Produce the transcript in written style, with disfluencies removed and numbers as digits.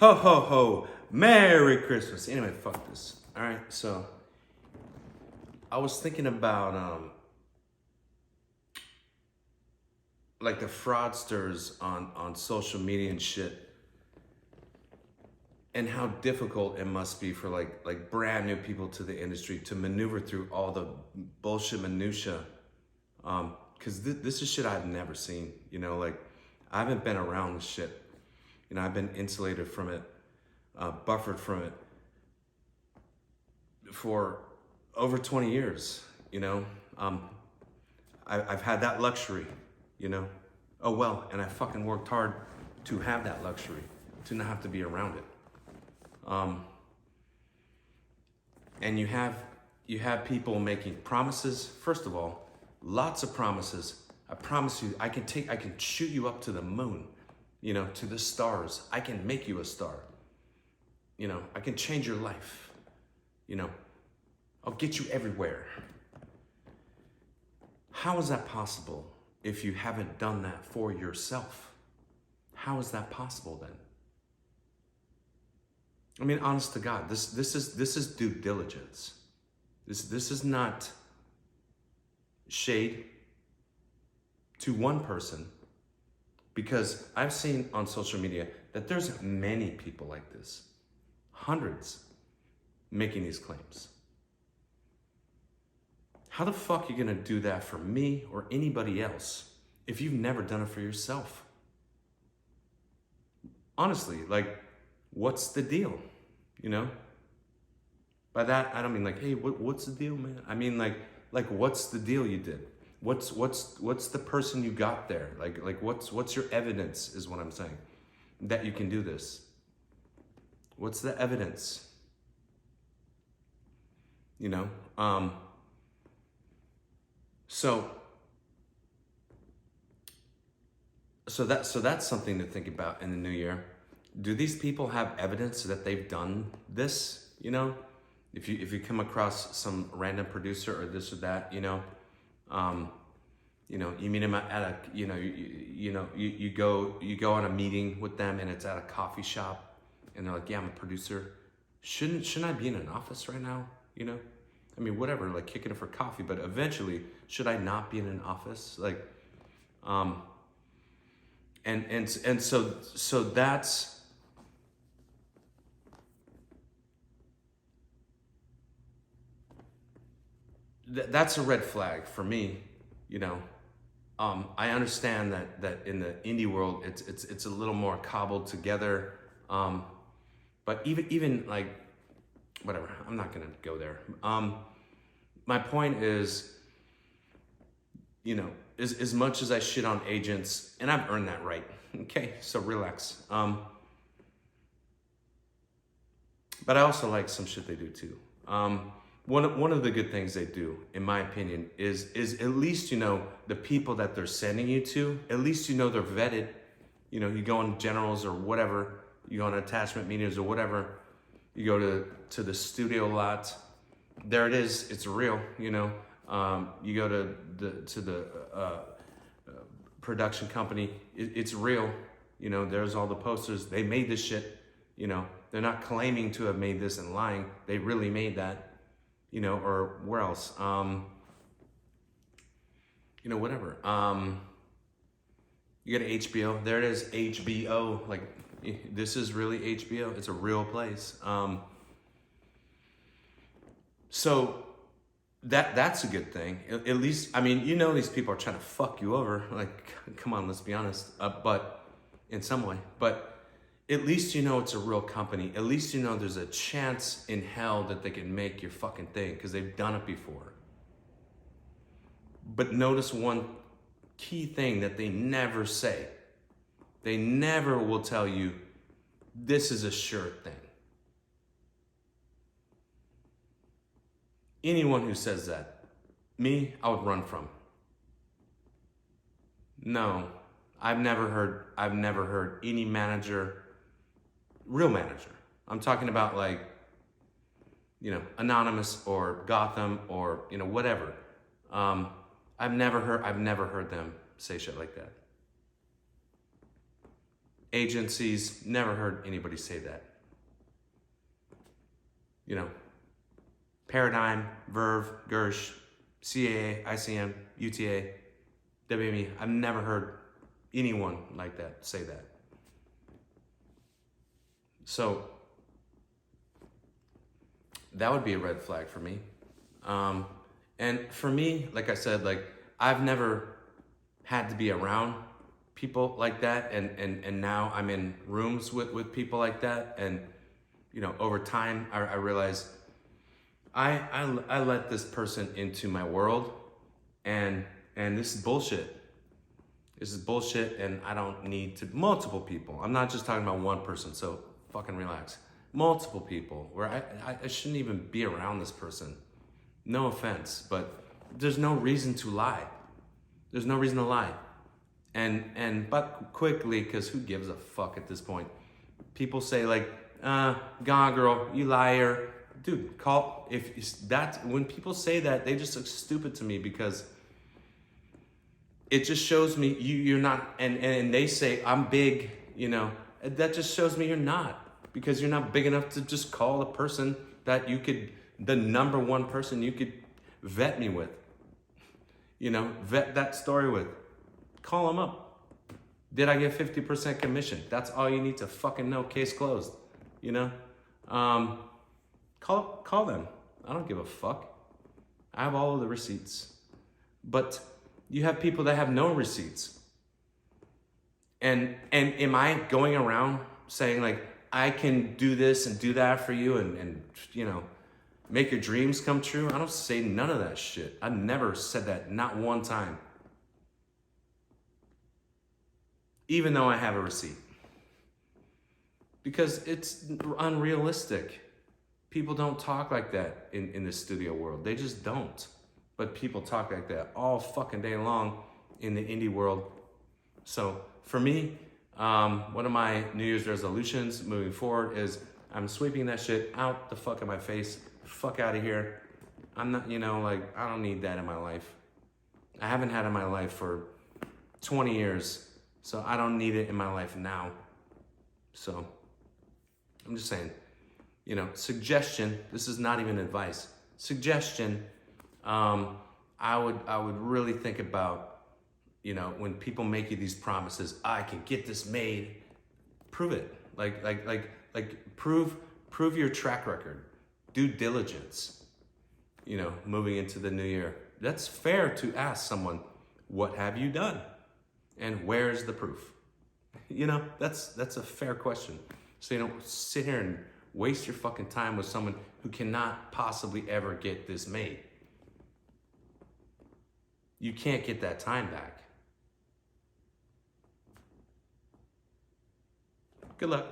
Ho, ho, ho. Merry Christmas. Anyway, fuck this. All right, so I was thinking about like the fraudsters on social media and shit, and how difficult it must be for like brand new people to the industry to maneuver through all the bullshit minutia. Because this is shit I've never seen. You know, like I haven't been around this shit. You know, I've been insulated from it, buffered from it for over 20 years. You know, I've had that luxury. You know, oh well, and I fucking worked hard to have that luxury, to not have to be around it. And you have people making promises. First of all, lots of promises. I promise you, I can shoot you up to the moon, you know, to the stars. I can make you a star. You know, I can change your life. You know, I'll get you everywhere. How is that possible if you haven't done that for yourself? How is that possible then? I mean, honest to God, this is due diligence. This is not shade to one person, because I've seen on social media that there's many people like this, hundreds, making these claims. How the fuck are you gonna do that for me or anybody else if you've never done it for yourself? Honestly, like, what's the deal? You know? By that, I don't mean like, hey, what's the deal, man? I mean like what's the deal you did? What's the person you got there? Like what's your evidence is what I'm saying, that you can do this. What's the evidence? You know? So that's something to think about in the new year. Do these people have evidence that they've done this? You know, if you come across some random producer or this or that, you know, you meet them at a, you go on a meeting with them and it's at a coffee shop and they're like, yeah, I'm a producer. Shouldn't I be in an office right now? You know, I mean, whatever, like kicking it for coffee, but eventually, should I not be in an office? Like, and so that's a red flag for me, you know. I understand that in the indie world, it's a little more cobbled together. But even like, whatever, I'm not gonna go there. My point is, you know, as much as I shit on agents, and I've earned that right, okay, so relax. But I also like some shit they do too. One of the good things they do, in my opinion, is at least, you know, the people that they're sending you to, at least, you know, they're vetted. You know, you go on generals or whatever, you go on attachment meetings or whatever, you go to the studio lot, there it is, it's real, you know. You go to the production company, it's real, you know, there's all the posters, they made this shit, you know, they're not claiming to have made this and lying, they really made that. You know, or where else? You know, whatever. You go to HBO. There it is, HBO. Like, this is really HBO. It's a real place. So that's a good thing. At least, I mean, you know, these people are trying to fuck you over. Like, come on, let's be honest. But in some way, but. At least you know it's a real company. At least you know there's a chance in hell that they can make your fucking thing because they've done it before. But notice one key thing that they never say. They never will tell you, this is a sure thing. Anyone who says that, me, I would run from. No, I've never heard any manager, real manager, I'm talking about like, you know, Anonymous or Gotham or, you know, whatever. I've never heard them say shit like that. agencies, never heard anybody say that. You know, Paradigm, Verve, Gersh, CAA, ICM, UTA, WME, I've never heard anyone like that say that. So that would be a red flag for me. And for me, like I said, like I've never had to be around people like that, and now I'm in rooms with people like that, and you know, over time I realize I let this person into my world, and this is bullshit. This is bullshit, and I don't need to multiple people. I'm not just talking about one person, so fucking relax. Multiple people where I shouldn't even be around this person. No offense, but there's no reason to lie. There's no reason to lie. But quickly, because who gives a fuck at this point? People say like, gone girl, you liar. Dude, when people say that, they just look stupid to me, because it just shows me you're not, and they say I'm big, you know, that just shows me you're not, because you're not big enough to just call the person that you could, the number one person you could vet me with, you know, vet that story with. Call them up. Did I get 50% commission? That's all you need to fucking know. Case closed, you know? Call them. I don't give a fuck. I have all of the receipts. But you have people that have no receipts. And am I going around saying like, I can do this and do that for you and you know, make your dreams come true? I don't say none of that shit. I never said that, not one time. Even though I have a receipt. Because it's unrealistic. People don't talk like that in the studio world. They just don't. But people talk like that all fucking day long in the indie world. So for me, one of my New Year's resolutions moving forward is I'm sweeping that shit out the fuck of my face. Fuck out of here. I'm not, you know, like, I don't need that in my life. I haven't had it in my life for 20 years. So I don't need it in my life now. So I'm just saying, you know, suggestion, this is not even advice. Suggestion, I would really think about, you know, when people make you these promises, I can get this made, prove it. Like prove your track record. Due diligence, you know, moving into the new year. That's fair to ask someone, what have you done? And where's the proof? You know, that's a fair question. So you don't sit here and waste your fucking time with someone who cannot possibly ever get this made. You can't get that time back. Good luck.